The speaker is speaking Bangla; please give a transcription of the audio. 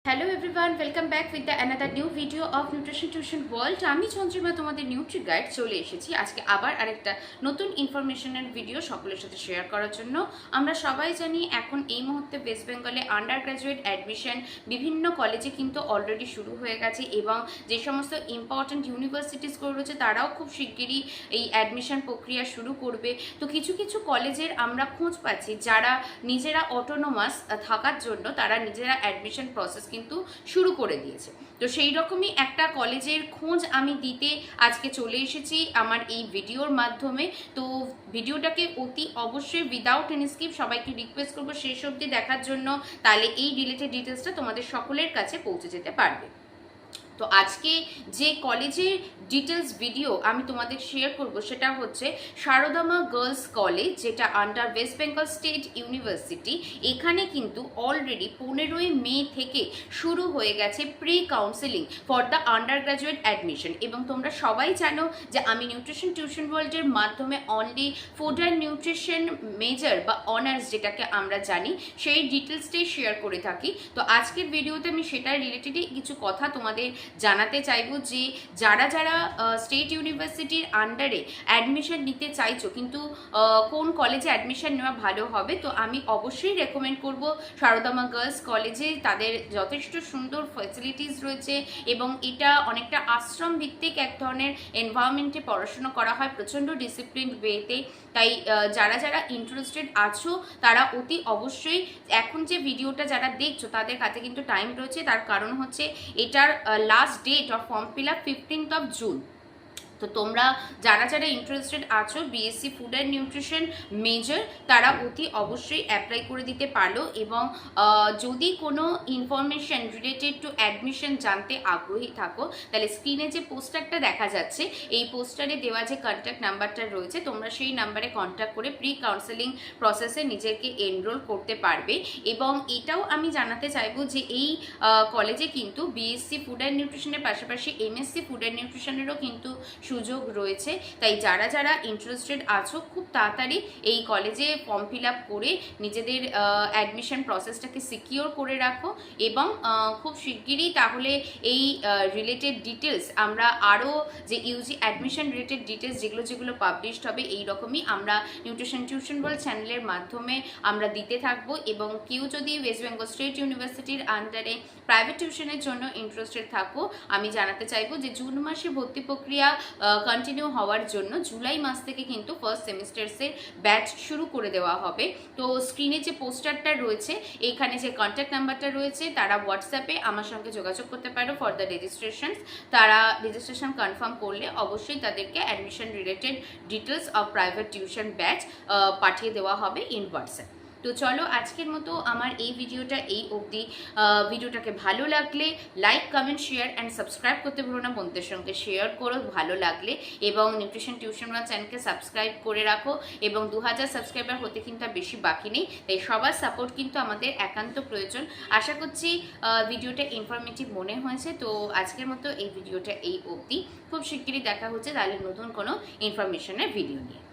Hello everyone, welcome back with the another new video of nutrition tuition world. আমি চন্দ্রিমা তোমাদের নিউট্রি গাইড চলে এসেছি আজকে আবার আরেকটা নতুন ইনফরমেশনের ভিডিও সকলের সাথে শেয়ার করার জন্য। আমরা সবাই জানি এখন এই মুহূর্তে ওয়েস্ট বেঙ্গলে আন্ডার গ্র্যাজুয়েট অ্যাডমিশন বিভিন্ন কলেজে কিন্তু অলরেডি শুরু হয়ে গেছে এবং যে সমস্ত ইম্পর্ট্যান্ট ইউনিভার্সিটিসগুলো রয়েছে তারাও খুব শিগগিরই এই অ্যাডমিশন প্রক্রিয়া শুরু করবে। তো কিছু কিছু কলেজের আমরা খোঁজ পাচ্ছি যারা নিজেরা অটোনোমাস থাকার জন্য তারা নিজেরা অ্যাডমিশন প্রসেস কিন্তু শুরু করে দিয়েছে। তো সেই রকমই একটা কলেজের খোঁজ আমি দিতে আজকে চলে এসেছি আমার এই ভিডিওর মাধ্যমে। তো ভিডিওটাকে অতি অবশ্যই উইদাউট এনি স্কিপ সবাইকে রিকোয়েস্ট করবো শেষ অবধি দেখার জন্য, তাহলে এই রিলেটেড ডিটেলসটা তোমাদের সকলের কাছে পৌঁছে যেতে পারবে। তো আজকে যে কলেজের ডিটেলস ভিডিও আমি তোমাদের শেয়ার করব সেটা হচ্ছে সারদামা গার্লস কলেজ, যেটা under West Bengal state university. এখানে কিন্তু অলরেডি 15ই মে থেকে শুরু হয়ে গেছে pre counselling for the under graduate admission. এবং তোমরা সবাই জানো যে আমি নিউট্রিশন টিউশন ওয়ার্ল্ডের মাধ্যমে only food and nutrition major বা অনার্স যেটাকে আমরা জানি সেই ডিটেলসটাই শেয়ার করে থাকি। তো আজকের ভিডিওতে আমি সেটার রিলেটেডই কিছু কথা তোমাদের জানাতে চাইবো যে যারা যারা স্টেট ইউনিভার্সিটির আন্ডারে অ্যাডমিশন নিতে চাইছো কিন্তু কোন কলেজে অ্যাডমিশন নেওয়া ভালো হবে, তো আমি অবশ্যই রেকমেন্ড করব সারদামা গার্লস কলেজে। তাদের যথেষ্ট সুন্দর ফ্যাসিলিটিস রয়েছে এবং এটা অনেকটা আশ্রম ভিত্তিক এক ধরনের এনভায়রনমেন্টে পড়াশোনা করা হয়, প্রচণ্ড ডিসিপ্লিন ওয়েতে। তাই যারা যারা ইন্টারেস্টেড আছো তারা অতি অবশ্যই এখন যে ভিডিওটা যারা দেখছো তাদের কাছে কিন্তু টাইম রয়েছে, তার কারণ হচ্ছে এটার last date of form fill up 15th of June। তো তোমরা যারা যারা ইন্টারেস্টেড আছো BSc food and nutrition major তারা অতি অবশ্যই অ্যাপ্লাই করে দিতে পারো। এবং যদি কোনো ইনফরমেশন রিলেটেড টু অ্যাডমিশন জানতে আগ্রহী থাকো তাহলে স্ক্রিনে যে পোস্টারটা দেখা যাচ্ছে এই পোস্টারে দেওয়া যে কন্ট্যাক্ট নাম্বারটা রয়েছে তোমরা সেই নাম্বারে কন্ট্যাক্ট করে প্রি কাউন্সেলিং প্রসেসে নিজেকে এনরোল করতে পারবে। এবং এটাও আমি জানাতে চাইবো যে এই কলেজে কিন্তু বিএসসি ফুড অ্যান্ড নিউট্রিশনের পাশাপাশি এমএসসি ফুড অ্যান্ড নিউট্রিশনেরও কিন্তু সুযোগ রয়েছে। তাই যারা যারা ইন্টারেস্টেড আছো খুব তাড়াতাড়ি এই কলেজে ফর্ম ফিল আপ করে নিজেদের অ্যাডমিশন প্রসেসটাকে সিকিওর করে রাখো। এবং খুব শিগগিরই তাহলে এই রিলেটেড ডিটেলস আমরা আরও যে ইউজি অ্যাডমিশন রিলেটেড ডিটেলস যেগুলো যেগুলো পাবলিশড হবে এই রকমই আমরা নিউট্রিশন টিউশন ওয়ার্ল্ড চ্যানেলের মাধ্যমে আমরা দিতে থাকবো। এবং কেউ যদি ওয়েস্ট বেঙ্গল স্টেট ইউনিভার্সিটির আন্ডারে প্রাইভেট টিউশনের জন্য ইন্টারেস্টেড থাকো আমি জানাতে চাইবো যে জুন মাসে ভর্তি প্রক্রিয়া কন্টিনিউ হওয়ার জন্য জুলাই মাস থেকে কিন্তু ফার্স্ট সেমিস্টার্সের ব্যাচ শুরু করে দেওয়া হবে। তো স্ক্রিনে যে পোস্টারটা রয়েছে এইখানে যে কন্ট্যাক্ট নাম্বারটা রয়েছে তারা হোয়াটসঅ্যাপে আমার সঙ্গে যোগাযোগ করতে পারো ফর দ্য রেজিস্ট্রেশন। তারা রেজিস্ট্রেশন কনফার্ম করলে অবশ্যই তাদেরকে admission related details of private tuition batch পাঠিয়ে দেওয়া হবে ইন হোয়াটসঅ্যাপ। তো চলো আজকের মতো আমার এই ভিডিওটা এই অবধি। ভিডিওটাকে ভালো লাগলে like comment share and subscribe করতে ভুলো না, বন্ধুদের সঙ্গে শেয়ার করো ভালো লাগলে। এবং নিউট্রিশন টিউশন ওয়ান চ্যানেলকে সাবস্ক্রাইব করে রাখো। এবং 2000 সাবস্ক্রাইবার হতে কিন্তু আর বেশি বাকি নেই, তাই সবার সাপোর্ট কিন্তু আমাদের একান্ত প্রয়োজন। আশা করছি ভিডিওটা ইনফরমেটিভ মনে হয়েছে। তো আজকের মতো এই ভিডিওটা এই অবধি, খুব শিগগিরই দেখা হচ্ছে তাহলে নতুন কোনো ইনফরমেশনের ভিডিও নিয়ে।